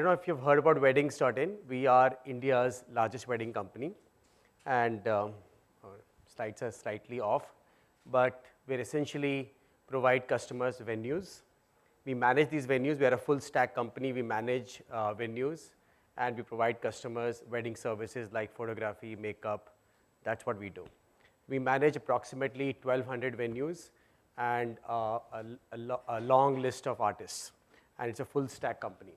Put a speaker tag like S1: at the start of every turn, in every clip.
S1: don't know if you've heard about Weddings.in. We are India's largest wedding company, and our slides are slightly off, but we essentially provide customers venues. We manage these venues. We are a full stack company. We manage venues, and we provide customers wedding services like photography, makeup. That's what we do. We manage approximately 1,200 venues and a long list of artists, and it's a full stack company.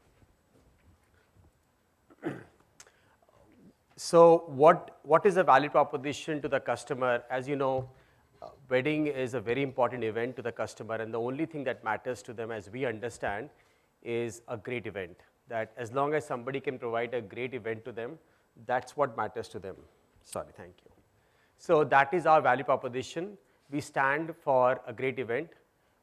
S1: So what is the value proposition to the customer? As you know, wedding is a very important event to the customer, and the only thing that matters to them, as we understand, is a great event. That as long as somebody can provide a great event to them, that's what matters to them. Sorry, thank you. So that is our value proposition. We stand for a great event.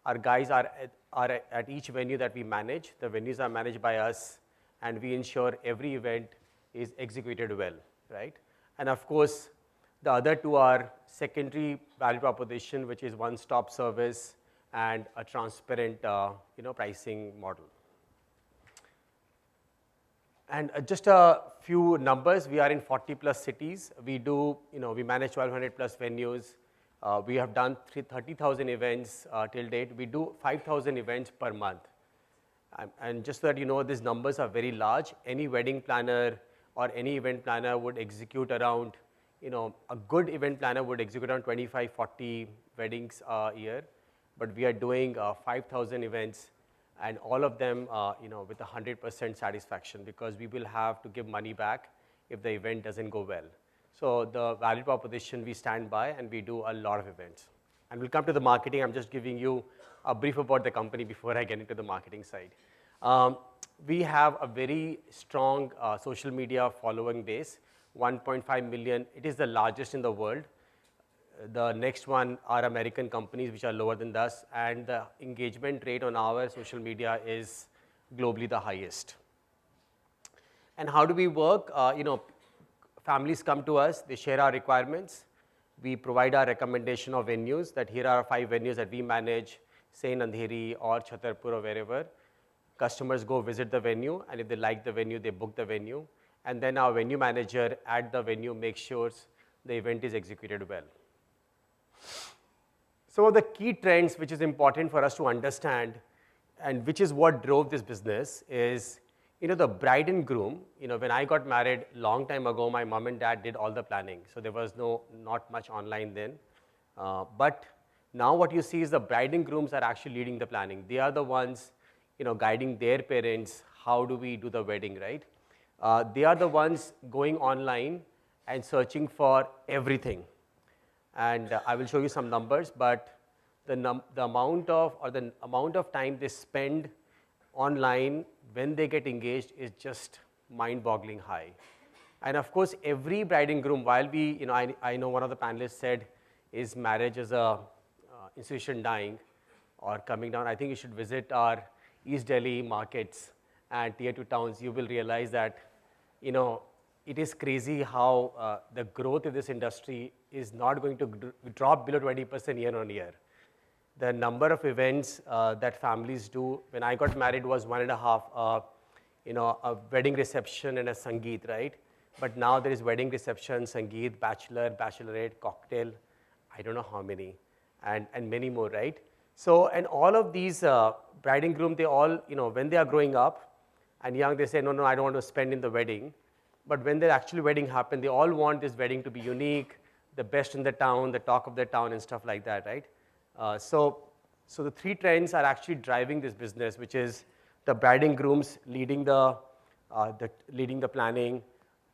S1: Our guys are at each venue that we manage. The venues are managed by us, and we ensure every event is executed well, right? And of course, the other two are secondary value proposition, which is one-stop service and a transparent, pricing model. And just a few numbers. We are in 40 plus cities. We do, we manage 1,200 plus venues. We have done 30,000 events till date. We do 5,000 events per month. And just so that you know, these numbers are very large. Any wedding planner or any event planner would execute around, a good event planner would execute around 25, 40 weddings a year. But we are doing 5,000 events, and all of them, with 100% satisfaction, because we will have to give money back if the event doesn't go well. So the value proposition we stand by, and we do a lot of events. And we'll come to the marketing. I'm just giving you a brief about the company before I get into the marketing side. We have a very strong social media following base, 1.5 million. It is the largest in the world. The next one are American companies, which are lower than us, and the engagement rate on our social media is globally the highest. And how do we work? Families come to us, they share our requirements. We provide our recommendation of venues, that here are 5 venues that we manage, say in Andheri or Chhatarpur or wherever. Customers go visit the venue, and if they like the venue, they book the venue. And then our venue manager at the venue makes sure the event is executed well. Some of the key trends which is important for us to understand, and which is what drove this business, is the bride and groom. When I got married long time ago, my mom and dad did all the planning. So there was not much online then. But now what you see is the bride and grooms are actually leading the planning. They are the ones guiding their parents, how do we do the wedding, right? They are the ones going online and searching for everything. And I will show you some numbers, but the amount of time they spend online when they get engaged is just mind-boggling high. And of course, every bride and groom, while we, I know one of the panelists said, is marriage as a institution dying or coming down? I think you should visit our East Delhi markets and tier 2 towns. You will realize that, it is crazy how the growth in this industry is not going to drop below 20% year on year. The number of events that families do, when I got married, was 1.5, a wedding reception and a Sangeet, right? But now there is wedding reception, Sangeet, bachelor, bachelorette, cocktail, I don't know how many, and many more, right? So, and all of these bride and groom, they all, when they are growing up and young, they say, no, I don't want to spend in the wedding. But when the actual wedding happens, they all want this wedding to be unique, the best in the town, the talk of the town and stuff like that, right? So the 3 trends are actually driving this business, which is the bride and grooms leading the planning,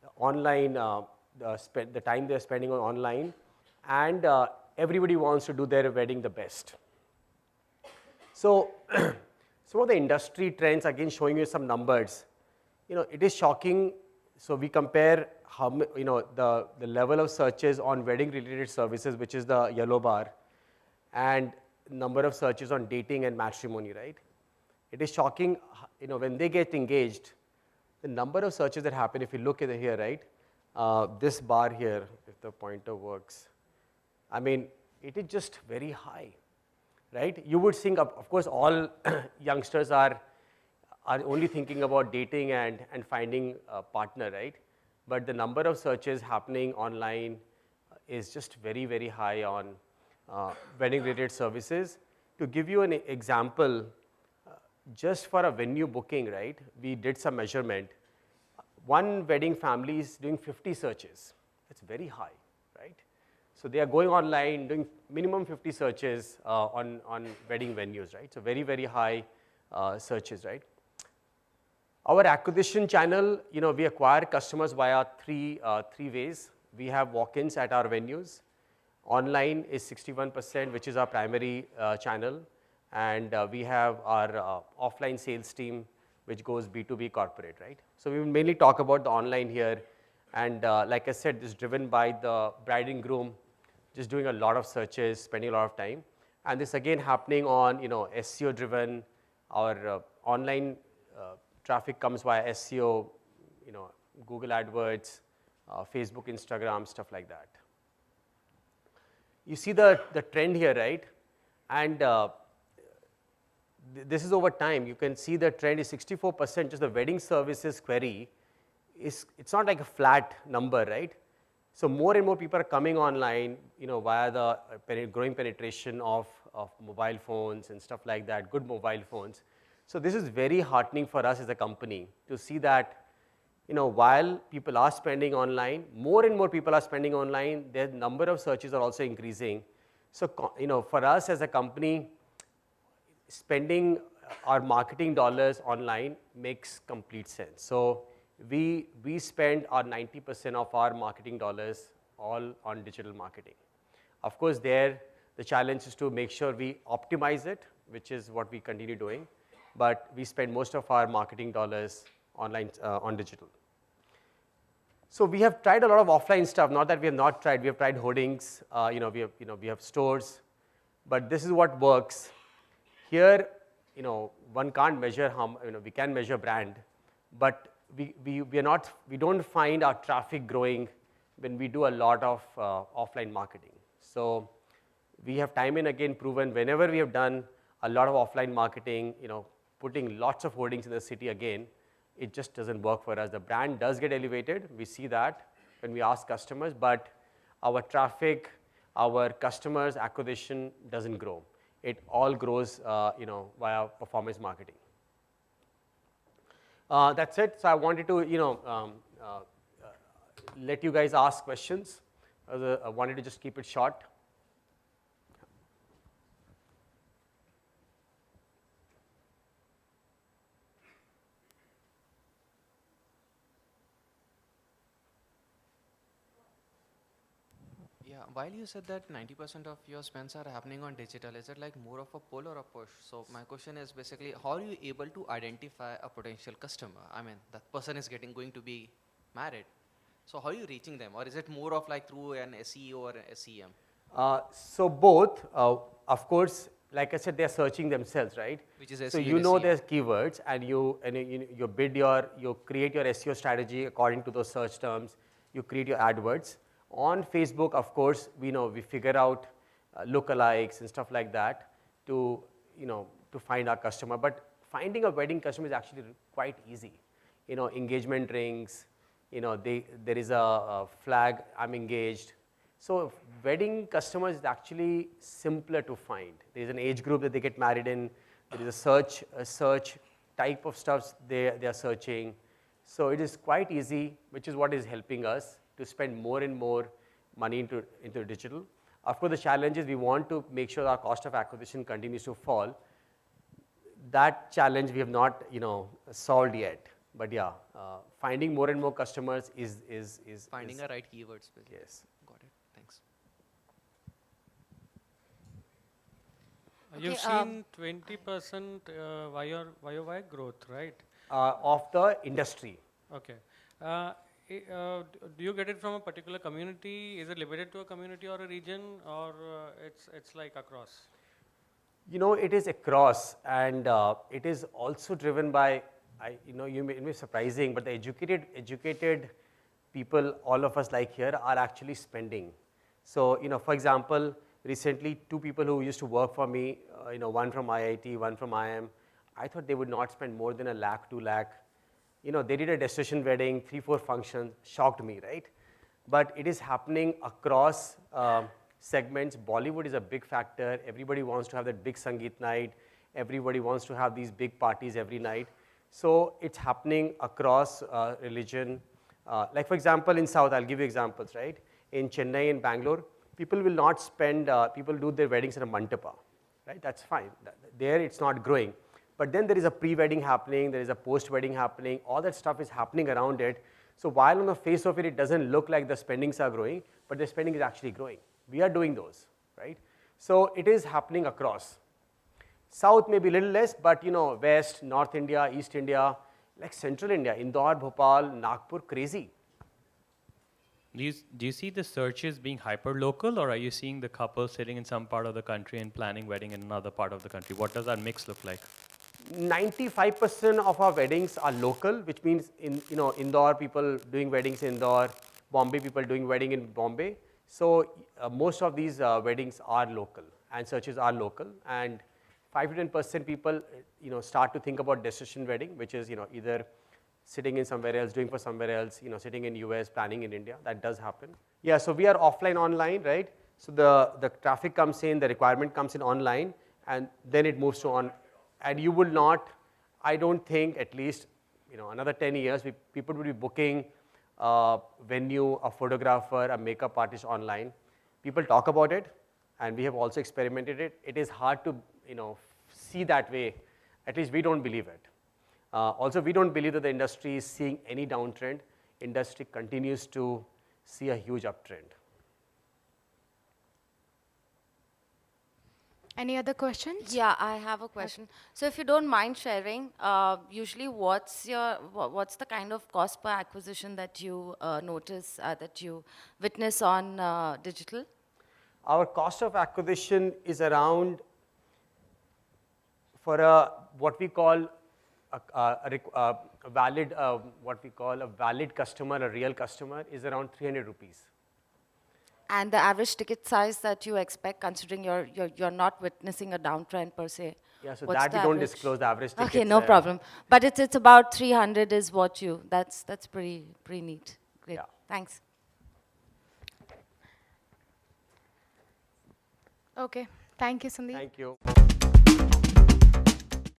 S1: the online, the time they're spending on online, and everybody wants to do their wedding the best. So some of the industry trends, again showing you some numbers, it is shocking. So we compare how the level of searches on wedding related services, which is the yellow bar, and number of searches on dating and matrimony, right? It is shocking, when they get engaged, the number of searches that happen, if you look at it here, right? This bar here, if the pointer works, I mean, it is just very high, right? You would think, of course, all youngsters are are only thinking about dating and finding a partner, right? But the number of searches happening online is just very, very high on wedding-related services. To give you an example, just for a venue booking, right, we did some measurement. One wedding family is doing 50 searches. That's very high, right? So they are going online, doing minimum 50 searches on wedding venues, right? So very, very high searches, right? Our acquisition channel, we acquire customers via three ways. We have walk-ins at our venues. Online is 61%, which is our primary channel. And we have our offline sales team, which goes B2B corporate, right? So we will mainly talk about the online here. And like I said, this is driven by the bride and groom, just doing a lot of searches, spending a lot of time. And this again happening on, SEO driven. Our online traffic comes via SEO, Google AdWords, Facebook, Instagram, stuff like that. You see the trend here, right? And this is over time. You can see the trend is 64%, just the wedding services query. It's not like a flat number, right? So more and more people are coming online, via the growing penetration of mobile phones and stuff like that, good mobile phones. So this is very heartening for us as a company to see that, while people are spending online, more and more people are spending online, their number of searches are also increasing. So, for us as a company, spending our marketing dollars online makes complete sense. So we spend our 90% of our marketing dollars all on digital marketing. Of course, the challenge is to make sure we optimize it, which is what we continue doing. But we spend most of our marketing dollars online on digital. So we have tried a lot of offline stuff. Not that we have not tried. We have tried hoardings. We have stores. But this is what works. Here, one can't measure how. We can measure brand, but we don't find our traffic growing when we do a lot of offline marketing. So we have time and again proven whenever we have done a lot of offline marketing, putting lots of hoardings in the city again, it just doesn't work for us. The brand does get elevated. We see that when we ask customers, but our traffic, our customers acquisition doesn't grow. It all grows, via performance marketing. That's it. So I wanted to, let you guys ask questions. I wanted to just keep it short.
S2: Yeah, while you said that 90% of your spends are happening on digital, is it like more of a pull or a push? So my question is basically, how are you able to identify a potential customer? I mean, that person is going to be married. So how are you reaching them? Or is it more of like through an SEO or an SEM?
S1: So both, of course, like I said, they're searching themselves, right?
S2: Which is SEO.
S1: So you know there's keywords, and you create your SEO strategy according to those search terms. You create your AdWords. On Facebook, of course, we figure out lookalikes and stuff like that to find our customer. But finding a wedding customer is actually quite easy. Engagement rings. There is a flag. I'm engaged. So wedding customers is actually simpler to find. There is an age group that they get married in. There is a search type of stuff they are searching. So it is quite easy, which is what is helping us to spend more and more money into digital. Of course, the challenge is we want to make sure our cost of acquisition continues to fall. That challenge we have not, solved yet. But yeah, finding more and more customers is
S2: finding the right keywords. Basically.
S1: Yes.
S2: Got it. Thanks.
S3: You've seen 20% YOY growth, right?
S1: Of the industry.
S3: Okay. Do you get it from a particular community? Is it limited to a community or a region, or it's like across?
S1: It is across, and it is also driven by, it may be surprising, but the educated people, all of us like here, are actually spending. So, for example, recently 2 people who used to work for me, one from IIT, one from IIM, I thought they would not spend more than 1 lakh, 2 lakh. You know, they did a destination wedding, 3, 4 functions, shocked me, right? But it is happening across segments. Bollywood is a big factor. Everybody wants to have that big Sangeet night. Everybody wants to have these big parties every night. So it's happening across religion. Like for example, in South, I'll give you examples, right? In Chennai and Bangalore, people will not spend, people do their weddings in a mantapa, right? That's fine. There it's not growing. But then there is a pre-wedding happening, there is a post-wedding happening, all that stuff is happening around it. So while on the face of it, it doesn't look like the spendings are growing, but the spending is actually growing. We are doing those, right? So it is happening across. South may be a little less, but you know, West, North India, East India, like Central India, Indore, Bhopal, Nagpur, crazy.
S4: Do you see the searches being hyper-local, or are you seeing the couple sitting in some part of the country and planning wedding in another part of the country? What does that mix look like?
S1: 95% of our weddings are local, which means Indore people doing weddings in Indore, Bombay people doing wedding in Bombay. So most of these weddings are local and searches are local, and 5 to 10% people start to think about destination wedding, which is either sitting in somewhere else, doing for somewhere else, sitting in US, planning in India. That does happen. Yeah, so we are offline, online, right? So the traffic comes in, the requirement comes in online, and then it moves to on. And you will not, I don't think, at least another 10 years, people will be booking a venue, a photographer, a makeup artist online. People talk about it, and we have also experimented it. It is hard to see that way. At least we don't believe it. Also, we don't believe that the industry is seeing any downtrend. Industry continues to see a huge uptrend.
S5: Any other questions?
S6: Yeah, I have a question. So if you don't mind sharing, usually what's the kind of cost per acquisition that you notice, that you witness on digital?
S1: Our cost of acquisition is around, for a what we call a valid customer, a real customer, is around 300 rupees.
S6: And the average ticket size that you expect, considering you're not witnessing a downtrend per se?
S1: Yeah, so
S6: What's
S1: that we
S6: the
S1: don't
S6: average?
S1: disclose the average ticket.
S6: Okay, no problem. But it's about 300 is what you, that's pretty neat. Great,
S1: Yeah.
S6: thanks.
S5: Okay. Thank you, Sandeep.
S1: Thank you.